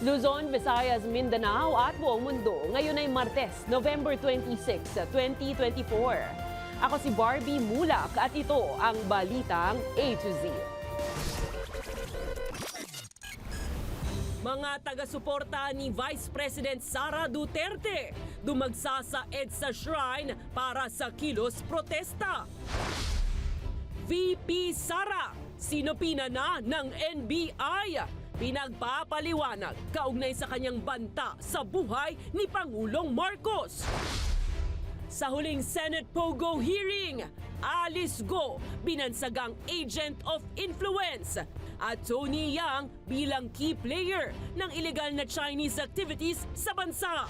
Luzon, Visayas, Mindanao at buong mundo. Ngayon ay Martes, November 26, 2024. Ako si Barbie Mulak at ito ang Balitang A to Z. Mga taga-suporta ni Vice President Sara Duterte dumagsa sa EDSA Shrine para sa kilos protesta. VP Sara, sinupina na ng NBI. Pinagpapaliwanag kaugnay sa kanyang banta sa buhay ni Pangulong Marcos. Sa huling Senate Pogo hearing, Alice Go binansagang agent of influence at Tony Yang bilang key player ng illegal na Chinese activities sa bansa.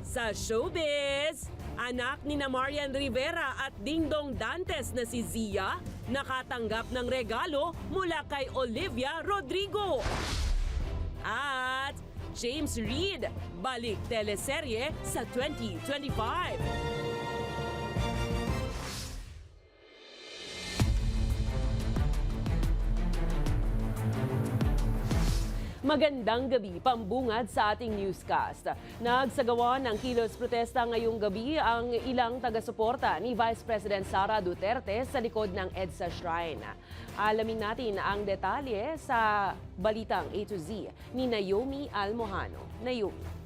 Sa showbiz, anak ni Marian Rivera at Dingdong Dantes na si Zia nakatanggap ng regalo mula kay Olivia Rodrigo. At James Reid balik teleserye sa 2025. Magandang gabi, pambungad sa ating newscast. Nagsagawa ng kilos protesta ngayong gabi ang ilang taga-suporta ni Vice President Sara Duterte sa likod ng EDSA Shrine. Alamin natin ang detalye sa Balitang A to Z ni Naomi Almojano. Naomi.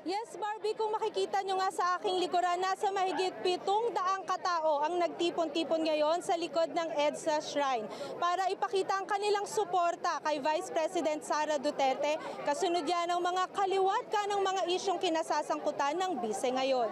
Yes, Barbie, kung makikita nyo nga sa aking likuran, nasa mahigit 700 katao ang nagtipon-tipon ngayon sa likod ng EDSA Shrine para ipakita ang kanilang suporta kay Vice President Sara Duterte, kasunod yan ng mga kaliwat ka ng mga isyong kinasasangkutan ng bise ngayon.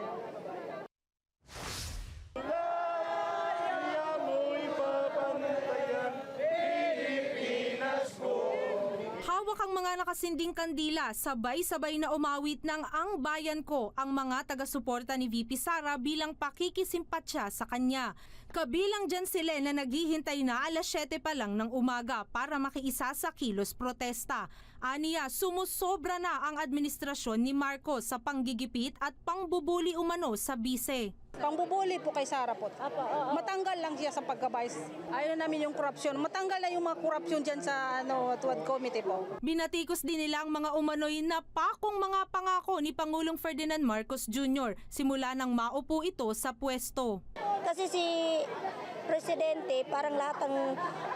Hawak ang mga nakasinding kandila, sabay-sabay na umawit ng Ang Bayan Ko ang mga taga-suporta ni VP Sara bilang pakikisimpatya sa kanya. Kabilang dyan sila na naghihintay na alas 7 pa lang ng umaga para makiisa sa kilos protesta. Aniya, sumusobra na ang administrasyon ni Marcos sa panggigipit at pangbubuli umano sa bise. Pangbubuli po kay Sara po. Matanggal lang siya sa pagka-vice. Ayaw namin yung korupsyon. Matanggal na yung mga korupsyon dyan sa Tuwad Committee po. Binatikos din nila ang mga umano'y napakong mga pangako ni Pangulong Ferdinand Marcos Jr. simula nang maupo ito sa pwesto. Kasi si Presidente, parang lahat ng,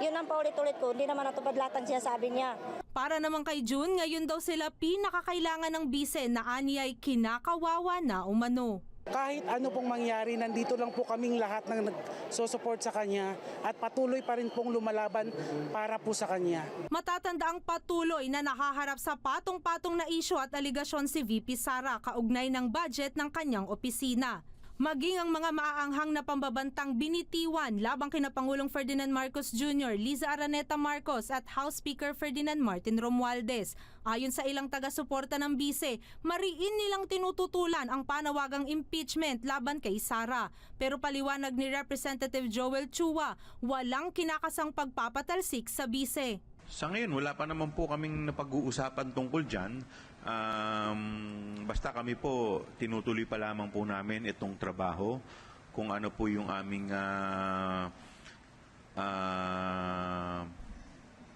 yun ang paulit-ulit ko, hindi naman natupad lahat ang sinasabi niya. Para naman kay June, ngayon daw sila pinakakailangan ng bise na aniya'y kinakawawa na umano. Kahit ano pong mangyari, nandito lang po kaming lahat ng nagsusupport sa kanya at patuloy pa rin pong lumalaban para po sa kanya. Matatanda ang patuloy na nakaharap sa patong-patong na isyu at aligasyon si VP Sara kaugnay ng budget ng kanyang opisina. Maging ang mga maaanghang na pambabantang binitiwan labang kina Pangulong Ferdinand Marcos Jr., Liza Araneta Marcos at House Speaker Ferdinand Martin Romualdez. Ayon sa ilang taga-suporta ng bise, mariin nilang tinututulan ang panawagang impeachment laban kay Sara. Pero paliwanag ni Representative Joel Chua, walang kinakasang pagpapatalsik sa bise. Sa ngayon, wala pa naman po kaming napag-uusapan tungkol dyan. Basta kami po, tinutuloy pa lamang po namin itong trabaho. Kung ano po yung aming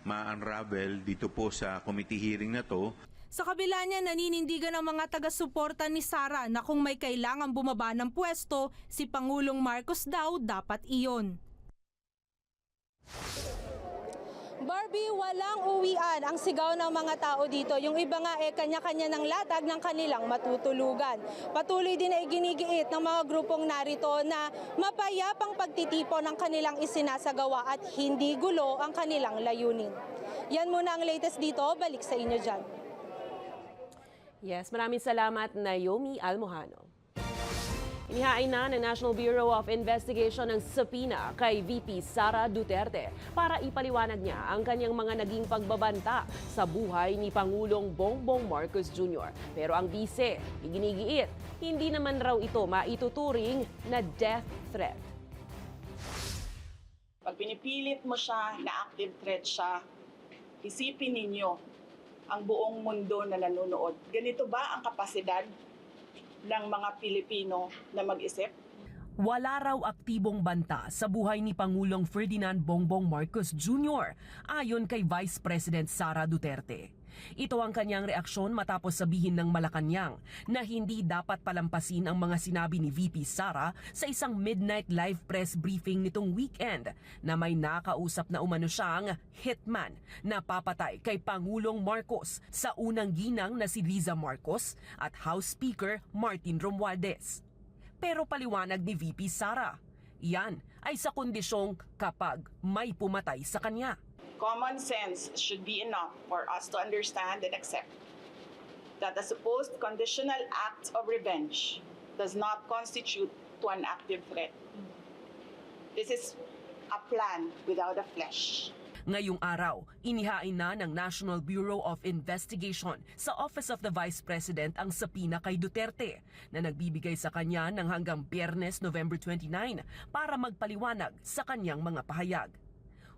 ma-unravel dito po sa committee hearing na to. Sa kabila niya, naninindigan ang mga taga-suporta ni Sara na kung may kailangan bumaba ng pwesto, si Pangulong Marcos daw dapat iyon. Barbie, walang uwian ang sigaw ng mga tao dito. Yung iba nga kanya-kanya ng latag ng kanilang matutulugan. Patuloy din ay ginigiit ng mga grupong narito na mapayapang pagtitipon ng kanilang isinasagawa at hindi gulo ang kanilang layunin. Yan muna ang latest dito. Balik sa inyo dyan. Yes, maraming salamat, Naomi Almojano. Inihain na ng National Bureau of Investigation ng subpoena kay VP Sara Duterte para ipaliwanag niya ang kanyang mga naging pagbabanta sa buhay ni Pangulong Bongbong Marcos Jr. Pero ang bise, iginigiit, hindi naman raw ito maituturing na death threat. Pag pinipilit mo siya na active threat siya, isipin ninyo ang buong mundo na nanonood. Ganito ba ang kapasidad ng mga Pilipino na mag-isip? Wala raw aktibong banta sa buhay ni Pangulong Ferdinand Bongbong Marcos Jr. ayon kay Vice President Sara Duterte. Ito ang kanyang reaksyon matapos sabihin ng Malacanang na hindi dapat palampasin ang mga sinabi ni VP Sara sa isang midnight live press briefing nitong weekend na may nakausap na umano siyang hitman na papatay kay Pangulong Marcos sa unang ginang na si Liza Marcos at House Speaker Martin Romualdez. Pero paliwanag ni VP Sara, yan ay sa kondisyong kapag may pumatay sa kanya. Common sense should be enough for us to understand and accept that the supposed conditional act of revenge does not constitute to an active threat. This is a plan without a flesh. Ngayong araw, inihain na ng National Bureau of Investigation sa Office of the Vice President ang sapina kay Duterte na nagbibigay sa kanya ng hanggang Biyernes, November 29 para magpaliwanag sa kanyang mga pahayag.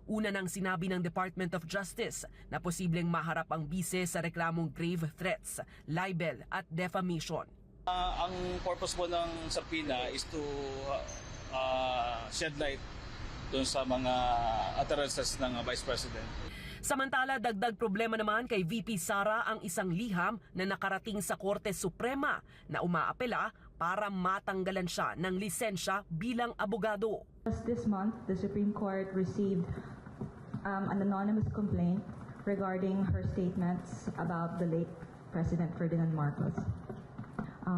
Una nang sinabi ng Department of Justice na posibleng maharap ang bise sa reklamong grave threats, libel at defamation. Ang purpose po ng sapina is to shed light doon sa mga utterances ng Vice President. Samantala, dagdag problema naman kay VP Sara ang isang liham na nakarating sa Korte Suprema na umaapela para matanggalan siya ng lisensya bilang abogado. Just this month, the Supreme Court received an anonymous complaint regarding her statements about the late President Ferdinand Marcos.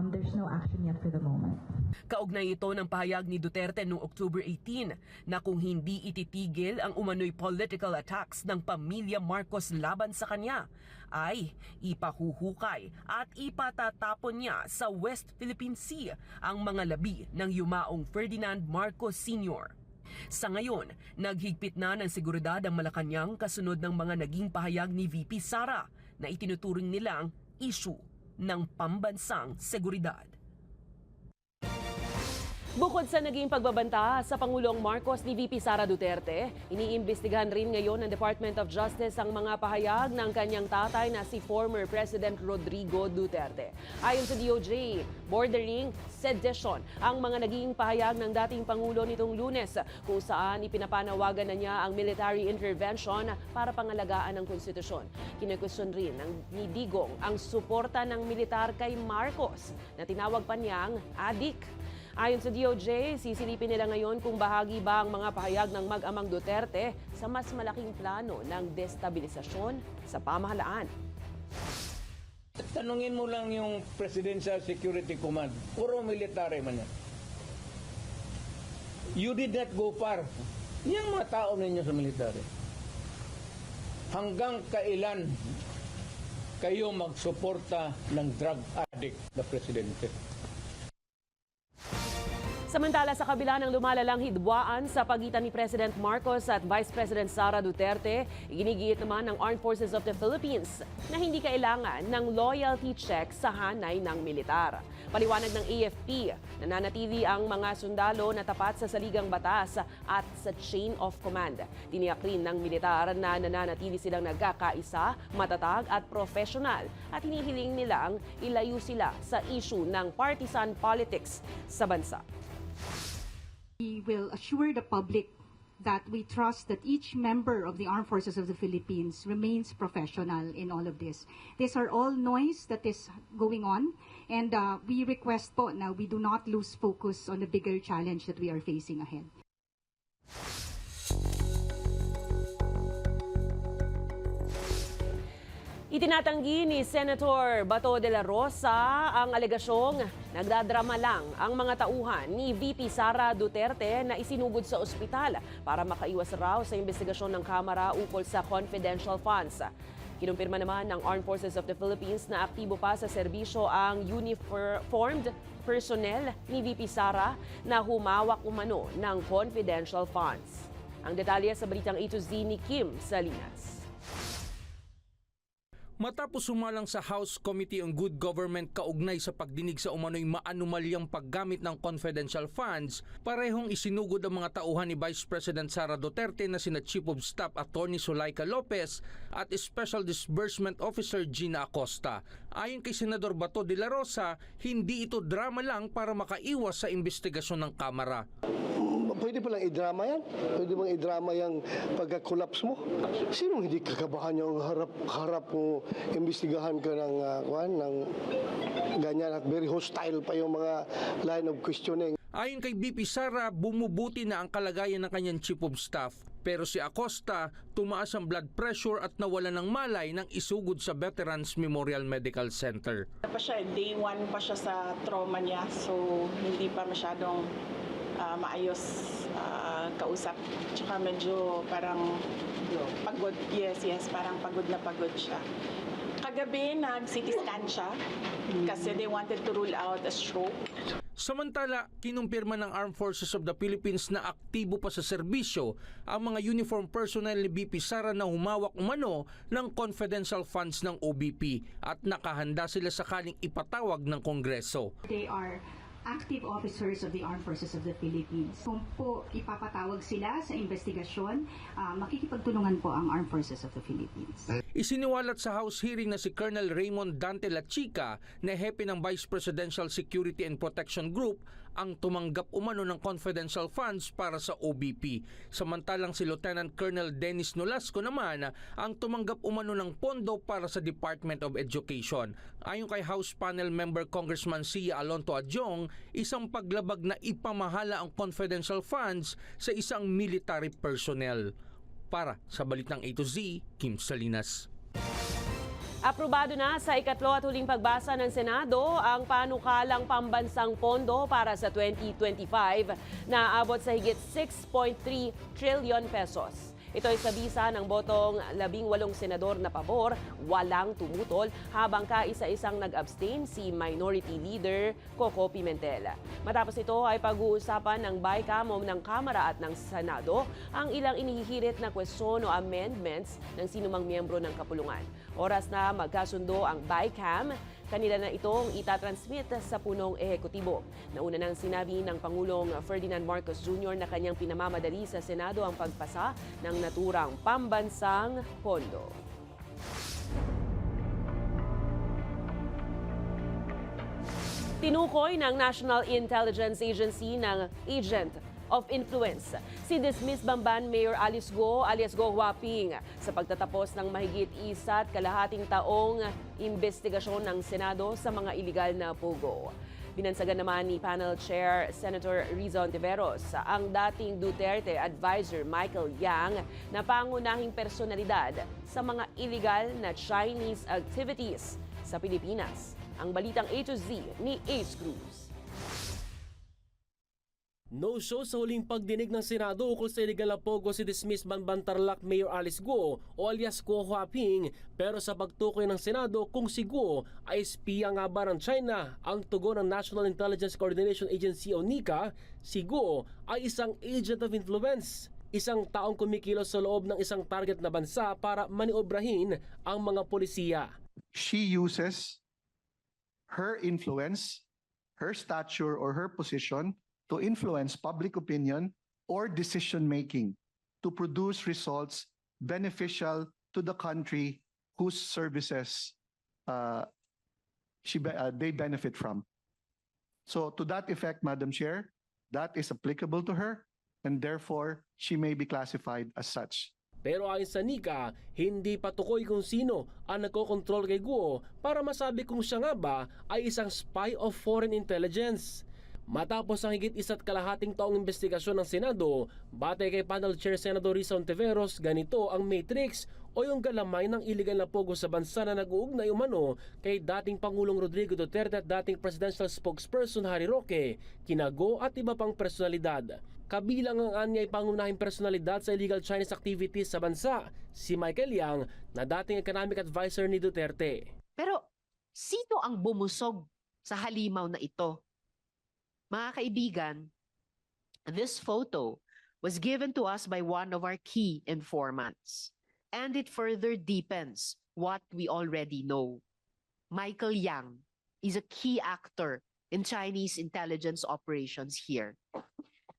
There's no action yet for the moment. Kaugnay ito ng pahayag ni Duterte noong October 18 na kung hindi ititigil ang umano'y political attacks ng pamilya Marcos laban sa kanya, ay ipahuhukay at ipatatapon niya sa West Philippine Sea ang mga labi ng yumaong Ferdinand Marcos Sr. Sa ngayon, naghigpit na ng seguridad ang Malacanang kasunod ng mga naging pahayag ni VP Sara na itinuturing nilang issue ng pambansang seguridad. Bukod sa naging pagbabanta sa Pangulong Marcos ni VP Sara Duterte, iniimbestigahan rin ngayon ng Department of Justice ang mga pahayag ng kanyang tatay na si former President Rodrigo Duterte. Ayon sa DOJ, bordering sedition ang mga naging pahayag ng dating Pangulo nitong Lunes kung saan ipinapanawagan na niya ang military intervention para pangalagaan ng konstitusyon. Kinekwestiyon rin ni Digong ang suporta ng militar kay Marcos na tinawag pa niyang adik. Ayon sa DOJ, sisilipin nila ngayon kung bahagi ba ang mga pahayag ng mag-amang Duterte sa mas malaking plano ng destabilisasyon sa pamahalaan. Tanungin mo lang yung Presidential Security Command. Puro military man yan. You did not go far. Yung mga tao ninyo sa military. Hanggang kailan kayo magsuporta ng drug addict na presidente? Samantala, sa kabila ng lumalalang hidwaan sa pagitan ni President Marcos at Vice President Sara Duterte, iginigiit naman ng Armed Forces of the Philippines na hindi kailangan ng loyalty check sa hanay ng militar. Paliwanag ng AFP, nananatili ang mga sundalo na tapat sa saligang batas at sa chain of command. Tiniyak rin ng militar na nananatili silang nagkakaisa, matatag at professional at hinihiling nilang ilayo sila sa issue ng partisan politics sa bansa. We will assure the public that we trust that each member of the Armed Forces of the Philippines remains professional in all of this. These are all noise that is going on, and we request po now we do not lose focus on the bigger challenge that we are facing ahead. Itinatanggi ni Senator Bato de la Rosa ang alegasyong nagdadrama lang ang mga tauhan ni VP Sara Duterte na isinugod sa ospital para makaiwas raw sa investigasyon ng Kamara ukol sa confidential funds. Kinumpirma naman ng Armed Forces of the Philippines na aktibo pa sa serbisyo ang uniformed personnel ni VP Sara na humawak umano ng confidential funds. Ang detalye sa balitang A to Z ni Kim Salinas. Matapos sumalang sa House Committee on Good Government kaugnay sa pagdinig sa umano'y maanumalyang paggamit ng confidential funds, parehong isinugod ang mga tauhan ni Vice President Sara Duterte na sina Chief of Staff Attorney Zulaika Lopez at Special Disbursement Officer Gina Acosta. Ayon kay Senador Bato de la Rosa, hindi ito drama lang para makaiwas sa investigasyon ng Kamara. Pwede palang i-drama yan? Pwede bang i-drama yung pagka-collapse mo? Sinong hindi kakabahan yung harap mo imbestigahan ka ng ganyan at very hostile pa yung mga line of questioning? Ayon kay BP Sara, bumubuti na ang kalagayan ng kanyang Chief of Staff. Pero si Acosta, tumaas ang blood pressure at nawala ng malay nang isugod sa Veterans Memorial Medical Center. Day 1 pa siya sa trauma niya, so hindi pa masyadong maayos kausap. Tsaka medyo parang pagod. Yes, parang pagod siya. Kagabi nag-CT scan siya kasi they wanted to rule out a stroke. Samantala, kinumpirma ng Armed Forces of the Philippines na aktibo pa sa serbisyo ang mga uniform personnel ni BP Sara na humawak umano ng confidential funds ng OBP at nakahanda sila sakaling ipatawag ng Kongreso. They are active officers of the Armed Forces of the Philippines. Kung po ipapatawag sila sa investigasyon, makikipagtulungan po ang Armed Forces of the Philippines. Isiniwalat sa House hearing na si Colonel Raymond Dante Lachica na hepe ng Vice Presidential Security and Protection Group ang tumanggap umano ng confidential funds para sa OBP. Samantalang si Lieutenant Colonel Dennis Nolasco naman ang tumanggap umano ng pondo para sa Department of Education. Ayon kay House Panel Member Congressman Sia Alonto Adjong, isang paglabag na ipamahala ang confidential funds sa isang military personnel. Para sa Balitang A to Z, Kim Salinas. Aprobado na sa ikatlo at huling pagbasa ng Senado ang panukalang pambansang pondo para sa 2025 na aabot sa higit 6.3 trillion pesos. Ito ay sa bisa ng botong 18 senador na pabor, walang tumutol, habang kaisa-isang nag-abstain si Minority Leader Coco Pimentel. Matapos ito ay pag-uusapan ng BICAM ng Kamara at ng Senado ang ilang inihihirit na kwestiyon o amendments ng sinumang miyembro ng kapulungan. Oras na magkasundo ang BICAM, kanila na itong itatransmit sa punong ehekutibo. Nauna nang sinabi ng Pangulong Ferdinand Marcos Jr. na kanyang pinamamadali sa Senado ang pagpasa ng naturang pambansang pondo. Tinukoy ng National Intelligence Agency ng Agent of Influence si dismissed Bamban Mayor Alice Go alias Go Huaping sa pagtatapos ng mahigit 1.5 taong investigasyon ng Senado sa mga iligal na pugo. Binansagan naman ni Panel Chair Senator Riza Ontiveros ang dating Duterte advisor Michael Yang na pangunahing personalidad sa mga iligal na Chinese activities sa Pilipinas. Ang Balitang A to Z ni Ace Cruz. No-show sa huling pagdinig ng Senado ukol sa illegal na pogo si dismissed Bamban Tarlac Mayor Alice Go o alias Go Huaping, pero sa pagtukoy ng Senado kung si Go ay espiya nga ba ng China, ang tugon ng National Intelligence Coordination Agency o NICA, si Go ay isang agent of influence, isang taong kumikilos sa loob ng isang target na bansa para maniobrahin ang mga polisiya. She uses her influence, her stature or her position to influence public opinion or decision-making to produce results beneficial to the country whose services they benefit from. So to that effect, Madam Chair, that is applicable to her and therefore she may be classified as such. Pero ayon sa NICA, hindi patukoy kung sino ang nagkokontrol kay Go para masabi kung siya nga ba ay isang spy of foreign intelligence. Matapos ang higit 1.5 taong investigasyon ng Senado, batay kay Panel Chair Senator Riza Ontiveros, ganito ang matrix o yung galamay ng iligal na pogo sa bansa na nag-uugnay umano kay dating Pangulong Rodrigo Duterte at dating Presidential Spokesperson Harry Roque, kina Go at iba pang personalidad. Kabilang ang anyay pangunahing personalidad sa illegal Chinese activities sa bansa, si Michael Yang na dating economic advisor ni Duterte. Pero sino ang bumusog sa halimaw na ito? Mga kaibigan, this photo was given to us by one of our key informants, and it further deepens what we already know. Michael Yang is a key actor in Chinese intelligence operations here.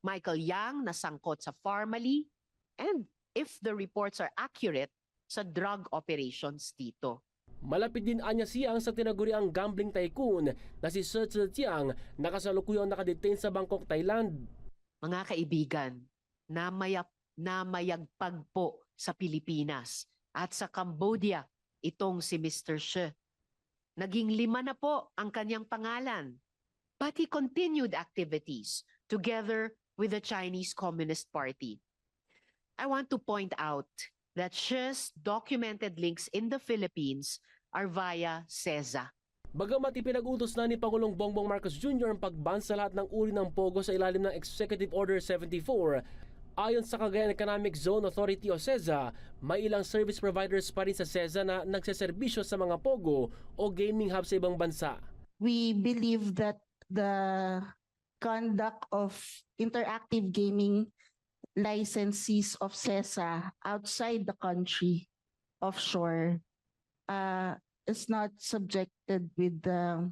Michael Yang nasangkot sa Pharmally and, if the reports are accurate, sa drug operations dito. Malapit din anya siyang sa tinaguriang gambling tycoon na si Sir Tiang na kasalukuyang nakadetain sa Bangkok, Thailand. Mga kaibigan, namayagpag po sa Pilipinas at sa Cambodia itong si Mr. She. Naging 5 na po ang kanyang pangalan. But he continued activities together with the Chinese Communist Party. I want to point out that She's documented links in the Philippines are via CEZA. Bagamat ipinag-utos na ni Pangulong Bongbong Marcos Jr. ang pag-ban sa lahat ng uri ng pogo sa ilalim ng Executive Order 74, ayon sa Cagayan Economic Zone Authority o CEZA, may ilang service providers pa rin sa CEZA na nagseserbisyo sa mga pogo o gaming hub sa ibang bansa. We believe that the conduct of interactive gaming licensees of CEZA outside the country, offshore, is not subjected with the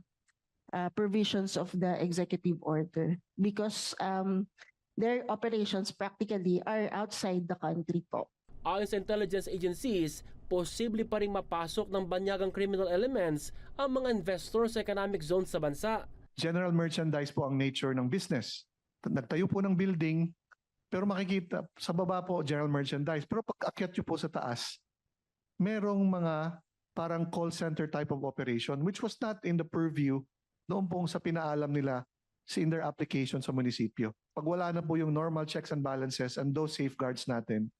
provisions of the executive order because their operations practically are outside the country po. Ayon sa intelligence agencies, posible pa rin mapasok ng banyagang criminal elements ang mga investor sa economic zone sa bansa. General merchandise po ang nature ng business. Nagtayo po ng building, pero makikita sa baba po general merchandise. Pero pag akyat nyo po sa taas, merong mga parang call center type of operation which was not in the purview noon pong sa pinaalam nila in their application sa munisipyo. Pag wala na po yung normal checks and balances and those safeguards natin,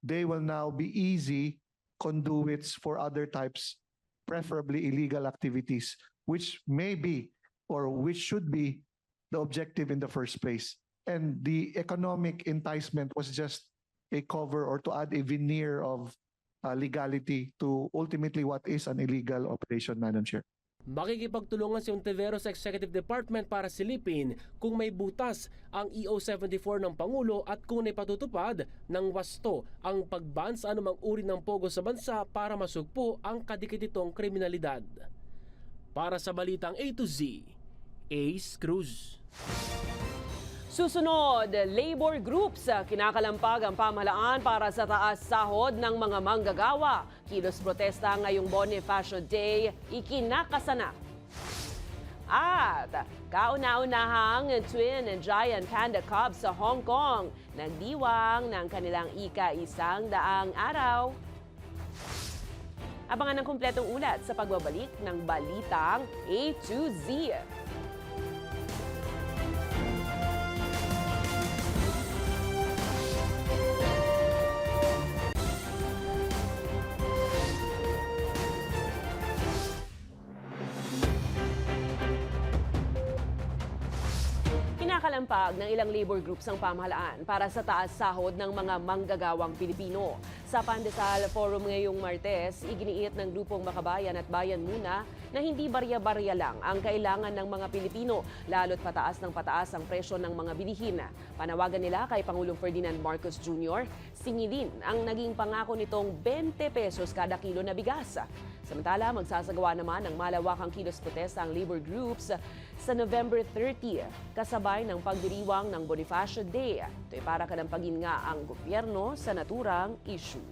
they will now be easy conduits for other types, preferably illegal activities, which may be or which should be the objective in the first place. And the economic enticement was just a cover or to add a veneer of legality to ultimately what is an illegal operation, Madam Chair. Makikipagtulungan si Ontiveros sa Executive Department para silipin kung may butas ang EO-74 ng Pangulo at kung naipatutupad ng wasto ang pagban sa anumang uri ng pogo sa bansa para masugpo ang kadikit-itong kriminalidad. Para sa Balitang A to Z, Ace Cruz. Susunod, labor groups kinakalampag ang pamahalaan para sa taas sahod ng mga manggagawa. Kilos protesta ngayong Bonifacio Day, ikinakasana. At kauna-unahang twin giant panda cubs sa Hong Kong, nagdiwang ng kanilang ika-100 araw. Abangan ang kumpletong ulat sa pagbabalik ng Balitang A to Z. Kinakalampag ng ilang labor groups ang pamahalaan para sa taas sahod ng mga manggagawang Pilipino. Sa Pandesal Forum ngayong Martes, iginiit ng grupong Makabayan at Bayan Muna na hindi barya-barya lang ang kailangan ng mga Pilipino, lalo't pataas ng pataas ang presyo ng mga bilihin. Panawagan nila kay Pangulong Ferdinand Marcos Jr., singilin ang naging pangako nitong 20 pesos kada kilo na bigas. Samantala, magsasagawa naman ng malawakang kilos protesta ang labor groups sa November 30, kasabay ng pagdiriwang ng Bonifacio Day. Ito'y para kalampagin nga ang gobyerno sa naturang issue.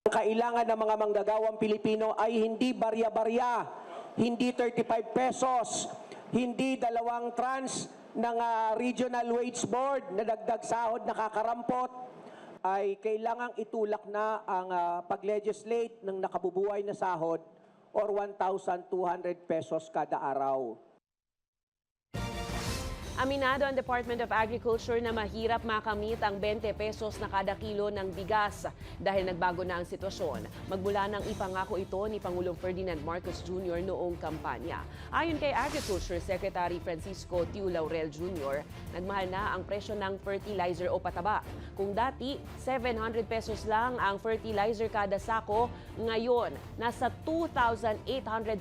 Ang kailangan ng mga manggagawang Pilipino ay hindi barya-barya, hindi 35 pesos, hindi 2 tranche ng Regional Wage Board na dagdag sahod nakakarampot, ay kailangang itulak na ang pag-legislate ng nakabubuhay na sahod or 1,200 pesos kada araw. Aminado ang Department of Agriculture na mahirap makamit ang 20 pesos na kada kilo ng bigas dahil nagbago na ang sitwasyon. Magmula nang ipangako ito ni Pangulong Ferdinand Marcos Jr. noong kampanya. Ayon kay Agriculture Secretary Francisco Tiu Laurel Jr., nagmahal na ang presyo ng fertilizer o pataba. Kung dati 700 pesos lang ang fertilizer kada sako, ngayon nasa 2,800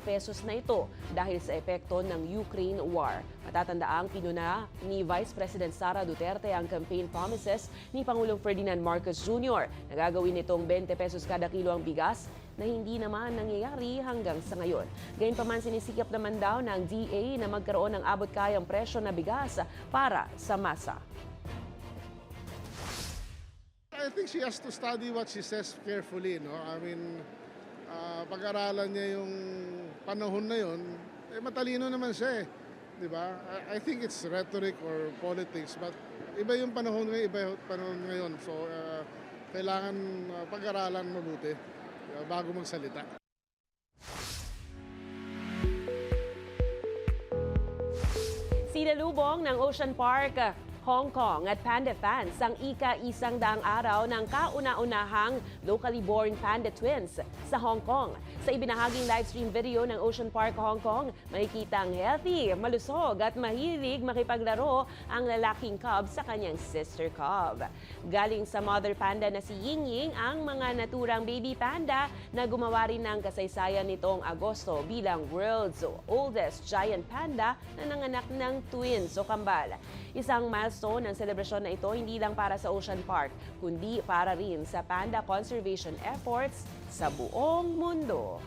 pesos na ito dahil sa epekto ng Ukraine War. Matatandaang pinuna na ni Vice President Sara Duterte ang campaign promises ni Pangulong Ferdinand Marcos Jr. Nagagawin nitong 20 pesos kada kilo ang bigas na hindi naman nangyayari hanggang sa ngayon. Gayunpaman sinisikap naman daw ng DA na magkaroon ng abot-kayang presyo na bigas para sa masa. I think she has to study what she says carefully, no? I mean, pag-aralan niya yung panahon na yun, matalino naman siya eh. Di ba? I think it's rhetoric or politics, but iba yung panahon ngayon, iba yung panahon ngayon. So, kailangan pag-aralan mabuti bago magsalita. Sinalubong ng Ocean Park, Hong Kong at panda fans ang ika-100 araw ng kauna-unahang locally born panda twins sa Hong Kong. Sa ibinahaging livestream video ng Ocean Park, Hong Kong, makikita ang healthy, malusog at mahilig makipaglaro ang lalaking cub sa kanyang sister cub. Galing sa mother panda na si Ying Ying ang mga naturang baby panda na gumawa rin ng kasaysayan nitong Agosto bilang world's oldest giant panda na nanganak ng twins o kambal. Isang milestone ng selebrasyon na ito hindi lang para sa Ocean Park, kundi para rin sa panda conservation efforts sa buong mundo.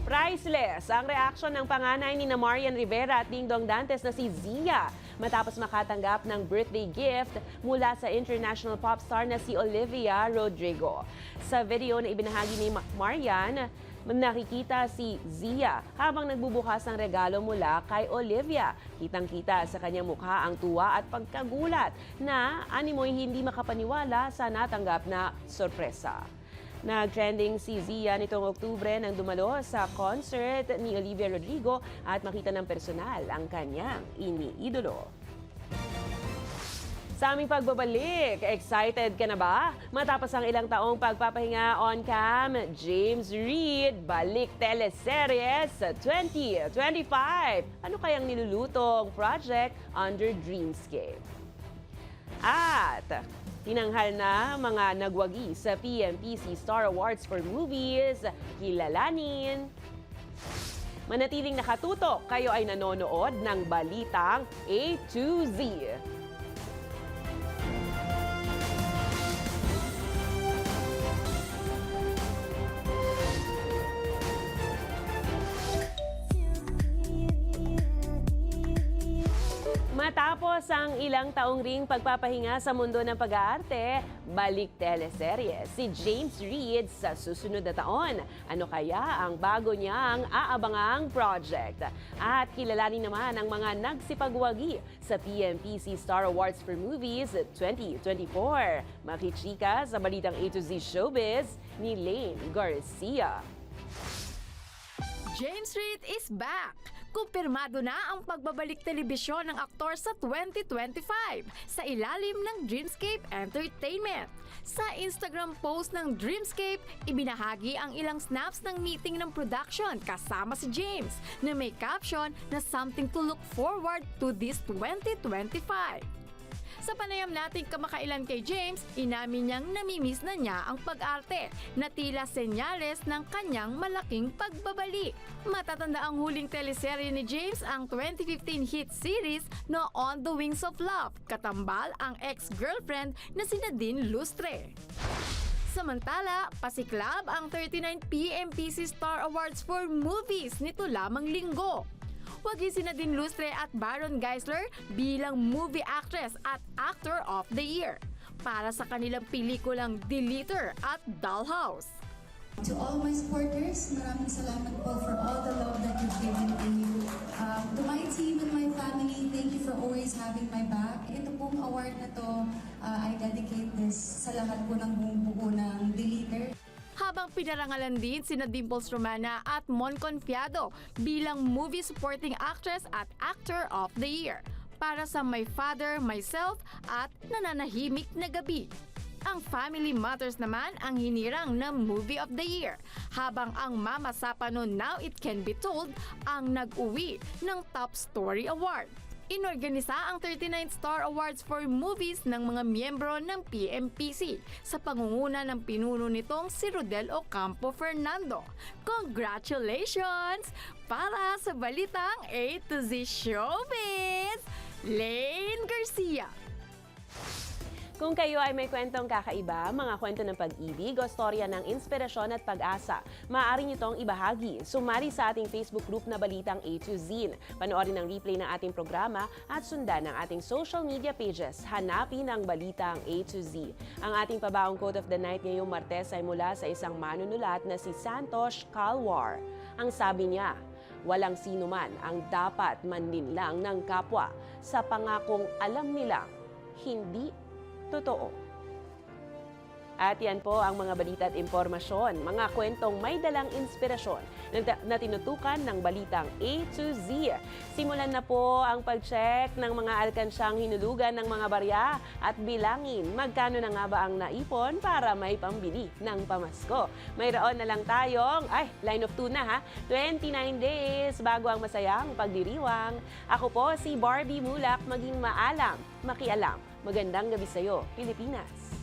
Priceless ang reaksyon ng panganay ni Marian Rivera at Dingdong Dantes na si Zia matapos makatanggap ng birthday gift mula sa international pop star na si Olivia Rodrigo. Sa video na ibinahagi ni Marian, nakikita si Zia habang nagbubukas ng regalo mula kay Olivia. Kitang-kita sa kanyang mukha ang tuwa at pagkagulat na animoy hindi makapaniwala sa natanggap na sorpresa. Nag-trending si Zia nitong Oktubre nang dumalo sa concert ni Olivia Rodrigo at makita ng personal ang kanyang iniidolo. Sa aming pagbabalik, excited ka na ba? Matapos ang ilang taong pagpapahinga on cam, James Reid balik teleserye sa 2025. Ano kayang nilulutong project under Dreamscape? At tinanghal na mga nagwagi sa PMPC Star Awards for Movies, kilalanin. Manatiling nakatutok, kayo ay nanonood ng Balitang A to Z. Matapos ang ilang taong ring pagpapahinga sa mundo ng pag-aarte, balik teleserye si James Reid sa susunod na taon. Ano kaya ang bago niyang aabangang project? At kilalanin naman ang mga nagsipagwagi sa PMPC Star Awards for Movies 2024. Makichika sa Balitang A to Z Showbiz ni Lane Garcia. James Reid is back! Kumpirmado na ang pagbabalik telebisyon ng aktor sa 2025 sa ilalim ng Dreamscape Entertainment. Sa Instagram post ng Dreamscape, ibinahagi ang ilang snaps ng meeting ng production kasama si James na may caption na something to look forward to this 2025. Sa panayam nating kamakailan kay James, inamin niyang namimiss na niya ang pag-arte na tila senyales ng kanyang malaking pagbabalik. Matatanda ang huling teleserye ni James ang 2015 hit series na On the Wings of Love, katambal ang ex-girlfriend na si Nadine Lustre. Samantala, pasiklab ang 39 PMPC Star Awards for Movies nito lamang linggo. Wagi si Nadine Lustre at Baron Geisler bilang Movie Actress at Actor of the Year para sa kanilang pelikulang Deleter at Dollhouse. To all my supporters, maraming salamat po for all the love that you've given me. To my team and my family, thank you for always having my back. Ito pong award na to, I dedicate this sa lahat po ng buong buo ng Deleter. Habang pinarangalan din sina Dimples Romana at Mon Confiado bilang Movie Supporting Actress at Actor of the Year para sa My Father, Myself at Nananahimik na Gabi. Ang Family Matters naman ang hinirang na Movie of the Year, habang ang Mama Sapano Now It Can Be Told ang nag-uwi ng Top Story Award. Inorganisa ang 39th Star Awards for Movies ng mga miyembro ng PMPC sa pangunguna ng pinuno nitong si Rodel Ocampo Fernando. Congratulations! Para sa balitang A to Z Showbiz, Lane Garcia. Kung kayo ay may kwentong kakaiba, mga kwento ng pag-ibig o storya ng inspirasyon at pag-asa, maaari nyo itong ibahagi. Sumali sa ating Facebook group na Balitang A to Z. Panoorin ang replay ng ating programa at sundan ang ating social media pages. Hanapin ang Balitang A to Z. Ang ating pabaong quote of the night ngayong Martes ay mula sa isang manunulat na si Santosh Kalwar. Ang sabi niya, walang sino man ang dapat manlinlang ng kapwa sa pangakong alam nilang hindi totoo. At yan po ang mga balita at impormasyon, mga kwentong may dalang inspirasyon na tinutukan ng Balitang A to Z. Simulan na po ang pag-check ng mga alkansyang hinulugan ng mga barya at bilangin magkano na nga ba ang naipon para may pambili ng pamasko. Mayroon na lang tayong, line of 2 na ha, 29 days bago ang masayang pagdiriwang. Ako po si Barbie Mulak, maging maalam, makialam. Magandang gabi sa'yo, Pilipinas!